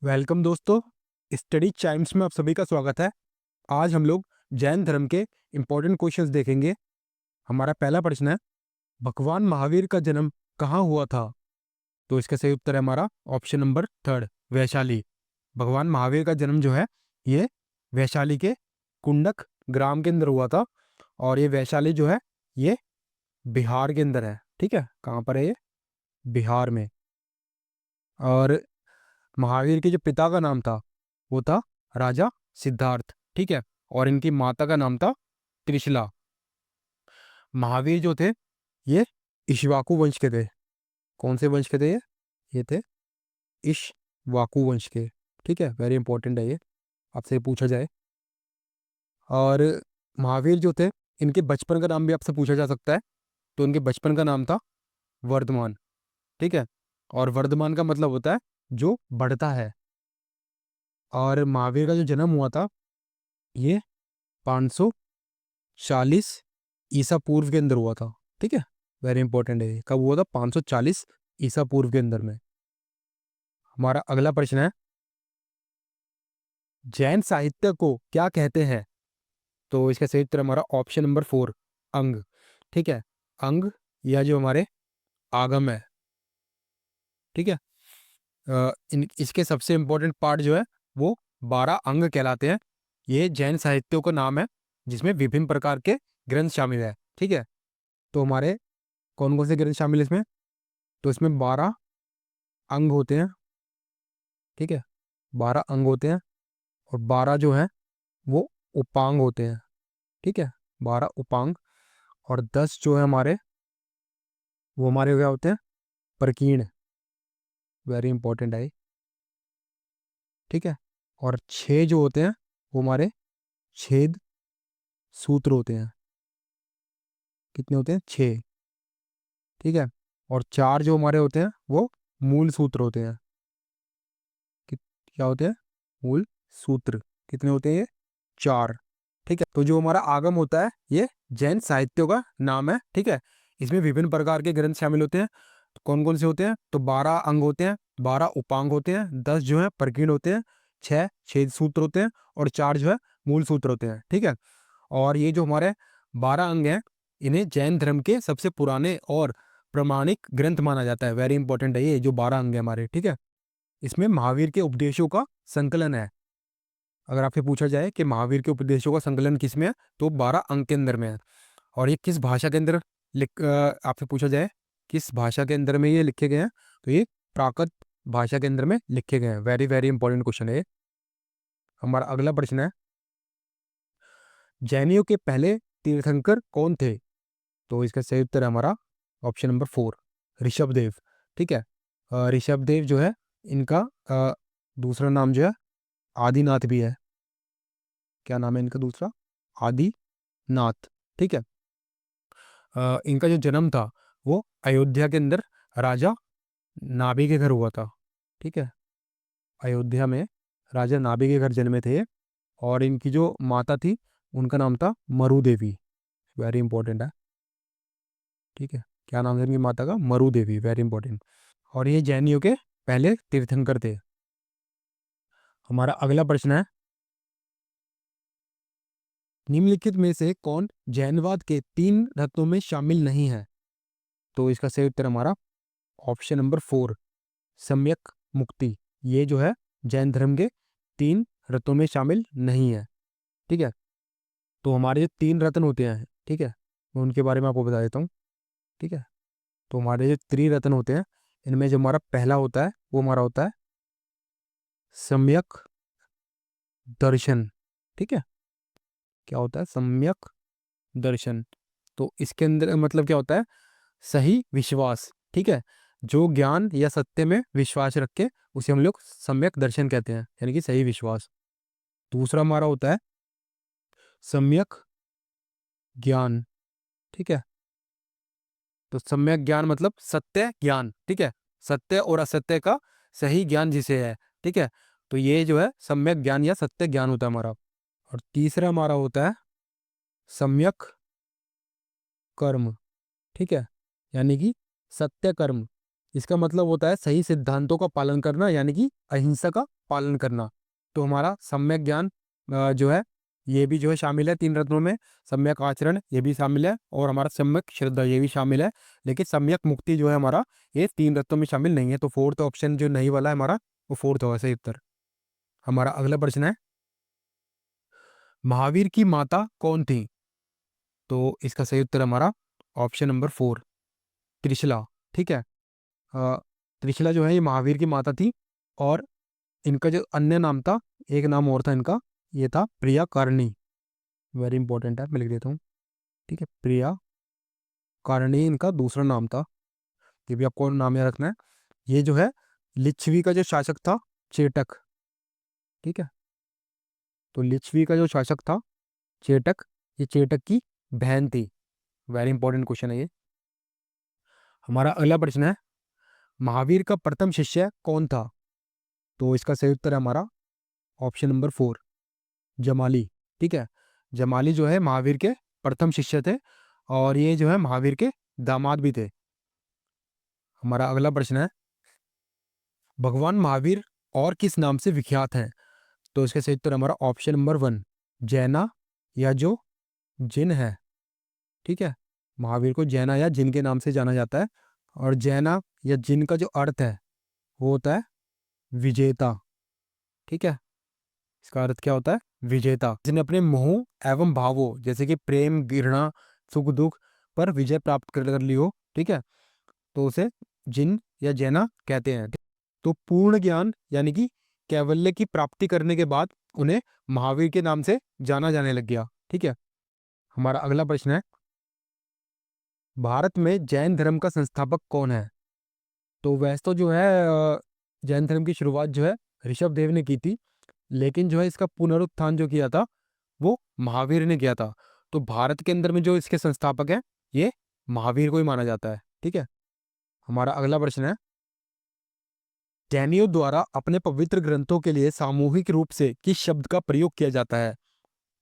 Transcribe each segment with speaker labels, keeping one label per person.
Speaker 1: Welcome दोस्तों, study Chimes में आप सभी का स्वागत है। आज हम लोग जैन धर्म के इम्पोर्टेंट क्वेश्चंस देखेंगे। हमारा पहला प्रश्न है, भगवान महावीर का जन्म कहाँ हुआ था? तो इसका सही उत्तर है हमारा ऑप्शन नंबर थर्ड, वैशाली। भगवान महावीर का जन्म जो है ये वैशाली के कुंडक ग्राम के अंदर हुआ था। और ये वैशाली जो है ये बिहार के अंदर है। ठीक है, कहाँ पर है ये? बिहार में। और महावीर के जो पिता का नाम था वो था राजा सिद्धार्थ। ठीक है, और इनकी माता का नाम था त्रिशला। महावीर जो थे ये इक्ष्वाकु वंश के थे। कौन से वंश के थे ये थे इक्ष्वाकु वंश के। ठीक है, वेरी इंपॉर्टेंट है ये, आपसे पूछा जाए। और महावीर जो थे इनके बचपन का नाम भी आपसे पूछा जा सकता है। तो इनके बचपन का नाम था वर्धमान। ठीक है, और वर्धमान का मतलब होता है जो बढ़ता है। और महावीर का जो जन्म हुआ था ये 540 ईसा पूर्व के अंदर हुआ था। ठीक है, वेरी इंपॉर्टेंट है ये। कब हुआ था? 540 ईसा पूर्व के अंदर में। हमारा अगला प्रश्न है, जैन साहित्य को क्या कहते हैं? तो इसका सही उत्तर हमारा ऑप्शन नंबर फोर, अंग। ठीक है, अंग या जो हमारे आगम है। ठीक है, इसके सबसे इंपॉर्टेंट पार्ट जो है वो 12 अंग कहलाते हैं। ये जैन साहित्यों का नाम है जिसमें विभिन्न प्रकार के ग्रंथ शामिल है। ठीक है, तो हमारे कौन कौन से ग्रंथ शामिल है इसमें? तो इसमें 12 अंग होते हैं। ठीक है, 12 अंग होते हैं और 12 जो है वो उपांग होते हैं। ठीक है, 12 उपांग। और 10 जो है हमारे वो हमारे क्या होते हैं? प्रकीर्ण। वेरी इंपॉर्टेंट है ये। ठीक है, और 6 जो होते हैं वो हमारे छेद सूत्र होते हैं। कितने होते हैं? 6। ठीक है, और 4 जो हमारे होते हैं वो मूल सूत्र होते हैं। क्या होते हैं? मूल सूत्र। कितने होते हैं ये? 4। ठीक है, तो जो हमारा आगम होता है ये जैन साहित्यों का नाम है। ठीक है, इसमें विभिन्न प्रकार के ग्रंथ शामिल होते हैं। तो कौन कौन से होते हैं? तो 12 अंग होते हैं, 12 उपांग होते हैं, 10 जो है प्रकीर्ण होते हैं, 6 छेद सूत्र होते हैं और 4 जो है मूल सूत्र होते हैं। ठीक है, और ये जो हमारे 12 अंग हैं इन्हें जैन धर्म के सबसे पुराने और प्रमाणिक ग्रंथ माना जाता है। वेरी इंपॉर्टेंट है ये जो 12 अंग है हमारे। ठीक है, इसमें महावीर के उपदेशों का संकलन है। अगर आपसे पूछा जाए कि महावीर के उपदेशों का संकलन किस में है, तो 12 अंक के अंदर में है। और ये किस भाषा के अंदर आपसे पूछा जाए किस भाषा के अंदर में ये लिखे गए हैं, तो ये प्राकृत भाषा के अंदर में लिखे गए हैं। वेरी वेरी इंपॉर्टेंट क्वेश्चन है ये। हमारा अगला प्रश्न है, जैनियों के पहले तीर्थंकर कौन थे? तो इसका सही उत्तर है हमारा ऑप्शन नंबर फोर, ऋषभदेव। ठीक है, ऋषभदेव जो है इनका दूसरा नाम जो है आदिनाथ भी है। क्या नाम है इनका दूसरा? आदिनाथ। ठीक है, इनका जो जन्म था वो अयोध्या के अंदर राजा नाभि के घर हुआ था। ठीक है, अयोध्या में राजा नाभि के घर जन्मे थे। और इनकी जो माता थी उनका नाम था मरु देवी। वेरी इंपॉर्टेंट है। ठीक है, क्या नाम था इनकी माता का? मरु देवी। Very important. और ये जैनियों के पहले तीर्थंकर थे। हमारा अगला प्रश्न है, निम्नलिखित में से कौन जैनवाद के 3 रत्नों में शामिल नहीं है? तो इसका सही उत्तर हमारा ऑप्शन नंबर फोर, सम्यक मुक्ति। ये जो है जैन धर्म के 3 रत्नों में शामिल नहीं है। ठीक है, तो हमारे जो 3 रत्न होते हैं, ठीक है, मैं उनके बारे में आपको बता देता हूँ। ठीक है, तो हमारे जो त्रिरत्न होते हैं इनमें जो हमारा पहला होता है वो हमारा होता है सम्यक दर्शन। ठीक है, क्या होता है? सम्यक दर्शन। तो इसके अंदर मतलब क्या होता है? सही विश्वास। ठीक है, जो ज्ञान या सत्य में विश्वास रख के उसे हम लोग सम्यक दर्शन कहते हैं, यानी कि सही विश्वास। दूसरा हमारा होता है सम्यक ज्ञान। ठीक है, तो सम्यक ज्ञान मतलब सत्य ज्ञान। ठीक है, सत्य और असत्य का सही ज्ञान जिसे है। ठीक है, तो ये जो है सम्यक ज्ञान या सत्य ज्ञान होता है हमारा। और तीसरा हमारा होता है सम्यक कर्म। ठीक है, यानी कि सत्य कर्म। इसका मतलब होता है सही सिद्धांतों का पालन करना, यानी कि अहिंसा का पालन करना। तो हमारा सम्यक ज्ञान जो है ये भी जो है शामिल है 3 रत्नों में। सम्यक आचरण ये भी शामिल है, और हमारा सम्यक श्रद्धा ये भी शामिल है। लेकिन सम्यक मुक्ति जो है हमारा, ये 3 रत्नों में शामिल नहीं है। तो फोर्थ ऑप्शन जो नहीं वाला है हमारा, वो फोर्थ होगा सही उत्तर। हमारा अगला प्रश्न है, महावीर की माता कौन थी? तो इसका सही उत्तर हमारा ऑप्शन नंबर 4, त्रिशला। ठीक है, अ, त्रिशला जो है ये महावीर की माता थी। और इनका जो अन्य नाम था, एक नाम और था इनका, ये था प्रिया कारणी। वेरी इंपॉर्टेंट है, मैं लिख देता हूँ। ठीक है, प्रिया कारणी इनका दूसरा नाम था। ये भी आपको नाम याद रखना है। ये जो है लिच्छवी का जो शासक था, चेटक। ठीक है, तो लिच्छवी का जो शासक था चेटक, ये चेटक की बहन थी। वेरी इंपॉर्टेंट क्वेश्चन है ये। हमारा अगला प्रश्न है, महावीर का प्रथम शिष्य कौन था? तो इसका सही उत्तर है हमारा ऑप्शन नंबर 4, जमाली। ठीक है, जमाली जो है महावीर के प्रथम शिष्य थे, और ये जो है महावीर के दामाद भी थे। हमारा अगला प्रश्न है, भगवान महावीर और किस नाम से विख्यात हैं? तो इसका सही उत्तर हमारा ऑप्शन नंबर 1, जैना या जो जिन है। ठीक है, महावीर को जैना या जिन के नाम से जाना जाता है। और जैना या जिन का जो अर्थ है वो होता है विजेता। ठीक है, इसका अर्थ क्या होता है? विजेता, जिसने अपने मोह एवं भावों जैसे कि प्रेम, घृणा, सुख दुख पर विजय प्राप्त कर ली हो। ठीक है, तो उसे जिन या जैना कहते हैं। तो पूर्ण ज्ञान यानी कि कैवल्य की प्राप्ति करने के बाद उन्हें महावीर के नाम से जाना जाने लग गया। ठीक है, हमारा अगला प्रश्न है, भारत में जैन धर्म का संस्थापक कौन है? तो वैसे तो जो है जैन धर्म की शुरुआत जो है ऋषभ देव ने की थी, लेकिन जो है इसका पुनरुत्थान जो किया था वो महावीर ने किया था। तो भारत के अंदर में जो इसके संस्थापक हैं, ये महावीर को ही माना जाता है। ठीक है, हमारा अगला प्रश्न है, जैनियों द्वारा अपने पवित्र ग्रंथों के लिए सामूहिक रूप से किस शब्द का प्रयोग किया जाता है?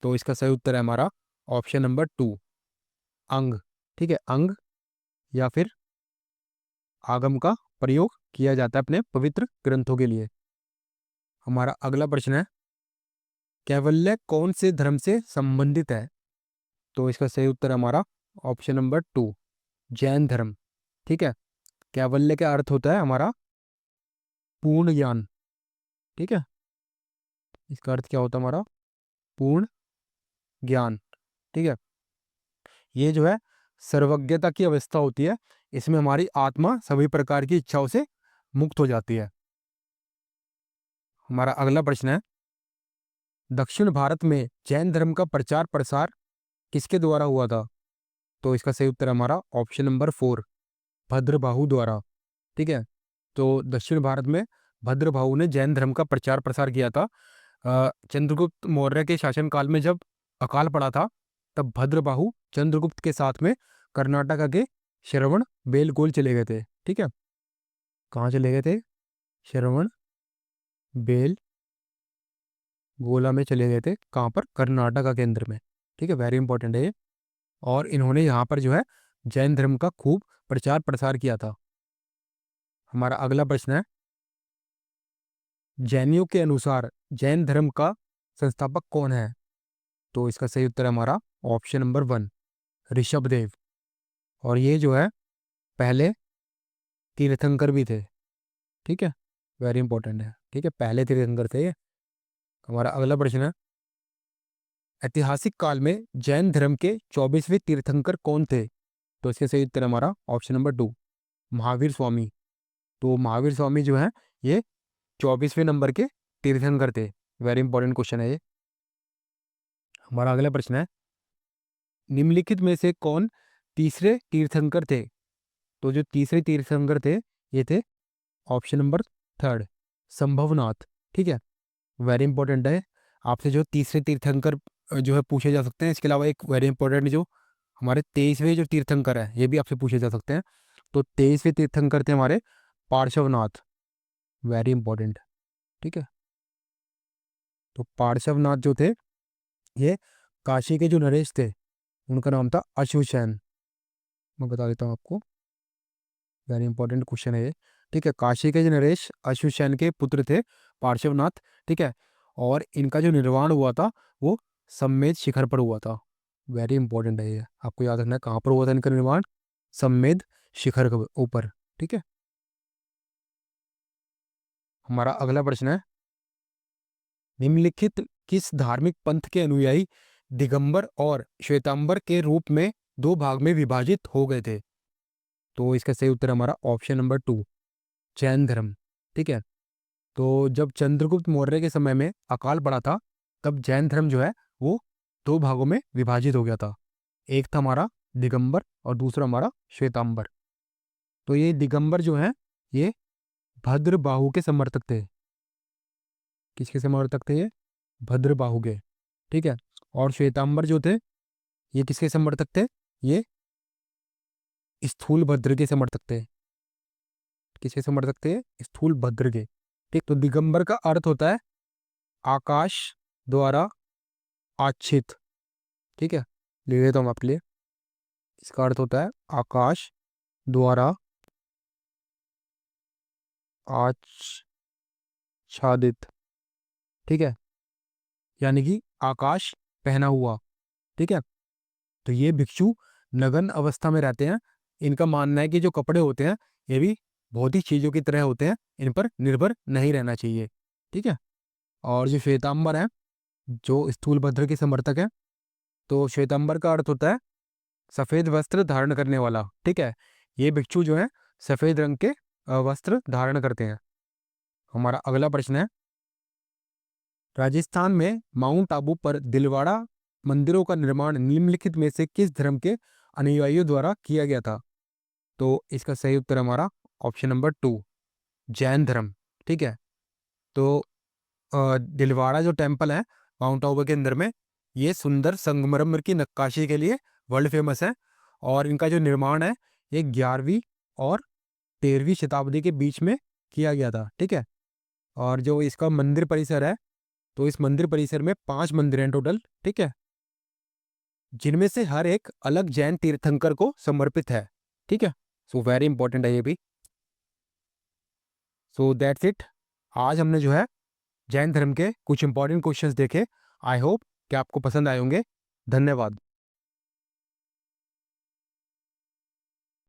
Speaker 1: तो इसका सही उत्तर है हमारा ऑप्शन नंबर 2, अंग। ठीक है, अंग या फिर आगम का प्रयोग किया जाता है अपने पवित्र ग्रंथों के लिए। हमारा अगला प्रश्न है, कैवल्य कौन से धर्म से संबंधित है? तो इसका सही उत्तर हमारा ऑप्शन नंबर 2, जैन धर्म। ठीक है, कैवल्य का अर्थ होता है हमारा पूर्ण ज्ञान। ठीक है, इसका अर्थ क्या होता है हमारा? पूर्ण ज्ञान। ठीक है, ये जो है सर्वज्ञता की अवस्था होती है। इसमें हमारी आत्मा सभी प्रकार की इच्छाओं से मुक्त हो जाती है। हमारा अगला प्रश्न है, दक्षिण भारत में जैन धर्म का प्रचार प्रसार किसके द्वारा हुआ था? तो इसका सही उत्तर हमारा ऑप्शन नंबर 4, भद्रबाहु द्वारा। ठीक है, तो दक्षिण भारत में भद्रबाहु ने जैन धर्म का प्रचार प्रसार किया था। चंद्रगुप्त मौर्य के शासनकाल में जब अकाल पड़ा था, तब भद्रबाहु चंद्रगुप्त के साथ में कर्नाटक के श्रवण बेलगोल चले गए थे। ठीक है, कहाँ चले गए थे? श्रवण बेल गोला में चले गए थे। कहाँ पर? कर्नाटका के अंदर में। ठीक है, वेरी इंपॉर्टेंट है ये। और इन्होंने यहाँ पर जो है जैन धर्म का खूब प्रचार प्रसार किया था। हमारा अगला प्रश्न है, जैनियों के अनुसार जैन धर्म का संस्थापक कौन है? तो इसका सही उत्तर है हमारा ऑप्शन नंबर 1, ऋषभदेव। और ये जो है पहले तीर्थंकर भी थे। ठीक है, वेरी इंपॉर्टेंट है। ठीक है, पहले तीर्थंकर थे ये। हमारा अगला प्रश्न है, ऐतिहासिक काल में जैन धर्म के 24वें तीर्थंकर कौन थे? तो इसके सही उत्तर हमारा ऑप्शन नंबर 2, महावीर स्वामी। तो महावीर स्वामी जो है ये 24वें नंबर के तीर्थंकर थे। वेरी इंपॉर्टेंट क्वेश्चन है ये। हमारा अगला प्रश्न है, निम्नलिखित में से कौन तीसरे तीर्थंकर थे? तो जो तीसरे तीर्थंकर थे ये थे ऑप्शन नंबर 3, संभवनाथ। ठीक है, वेरी इंपॉर्टेंट है। आपसे जो तीसरे तीर्थंकर जो है पूछे जा सकते हैं। इसके अलावा एक वेरी इंपॉर्टेंट जो हमारे 23वें जो तीर्थंकर है, ये भी आपसे पूछे जा सकते हैं। तो 23वें तीर्थंकर थे हमारे पार्श्वनाथ। Very important. ठीक है, तो पार्श्वनाथ जो थे ये काशी के जो नरेश थे, उनका नाम था अश्वसेन। मैं बता देता हूँ आपको, वेरी इंपॉर्टेंट क्वेश्चन है ये। ठीक है, काशी के जो नरेश अश्वसेन के पुत्र थे पार्श्वनाथ। ठीक है, और इनका जो निर्माण हुआ था वो सम्मेद शिखर पर हुआ था। वेरी इंपॉर्टेंट है ये, आपको याद रखना है कहाँ पर हुआ था इनका निर्माण, सम्मेद शिखर के ऊपर। ठीक है, हमारा अगला प्रश्न है, निम्नलिखित किस धार्मिक पंथ के अनुयायी दिगंबर और श्वेतांबर के रूप में दो भाग में विभाजित हो गए थे? तो इसका सही उत्तर हमारा ऑप्शन नंबर 2, जैन धर्म। ठीक है, तो जब चंद्रगुप्त मौर्य के समय में अकाल पड़ा था, तब जैन धर्म जो है वो दो भागों में विभाजित हो गया था। एक था हमारा दिगंबर और दूसरा हमारा श्वेतांबर। तो ये दिगंबर जो है ये भद्रबाहु के समर्थक थे। किसके समर्थक थे ये? भद्रबाहु के। ठीक है, और श्वेतांबर जो थे ये किसके समर्थक थे? ये स्थूल भद्र के समर्थक थे। किसके समर्थक थे? स्थूल भद्र के। ठीक, तो दिगंबर का अर्थ होता है आकाश द्वारा आच्छित। ठीक है, ले लेता हूँ आपके लिए। इसका अर्थ होता है आकाश द्वारा आच्छादित। ठीक है, यानी कि आकाश पहना हुआ। ठीक है, तो ये भिक्षु नग्न अवस्था में रहते हैं। इनका मानना है कि जो कपड़े होते हैं ये भी भौतिक चीजों की तरह होते हैं, इन पर निर्भर नहीं रहना चाहिए। ठीक है, और जो श्वेतांबर है जो स्थूल भद्र के समर्थक है, तो श्वेतांबर का अर्थ होता है सफेद वस्त्र धारण करने वाला। ठीक है, ये भिक्षु जो है सफेद रंग के वस्त्र धारण करते हैं। हमारा अगला प्रश्न है, राजस्थान में माउंट आबू पर दिलवाड़ा मंदिरों का निर्माण निम्नलिखित में से किस धर्म के अनुयायियों द्वारा किया गया था? तो इसका सही उत्तर हमारा ऑप्शन नंबर 2, जैन धर्म। ठीक है, तो दिलवाड़ा जो टेम्पल है माउंट आबू के अंदर में, ये सुंदर संगमरमर की नक्काशी के लिए वर्ल्ड फेमस है। और इनका जो निर्माण है ये 11वीं और 13वीं शताब्दी के बीच में किया गया था। ठीक है, और जो इसका मंदिर परिसर है, तो इस मंदिर परिसर में 5 मंदिर हैं टोटल। ठीक है, जिनमें से हर एक अलग जैन तीर्थंकर को समर्पित है। ठीक है, सो वेरी इंपॉर्टेंट है ये भी। So that's it. आज हमने जो है जैन धर्म के कुछ इंपॉर्टेंट क्वेश्चंस देखे। आई होप कि आपको पसंद आए होंगे। धन्यवाद।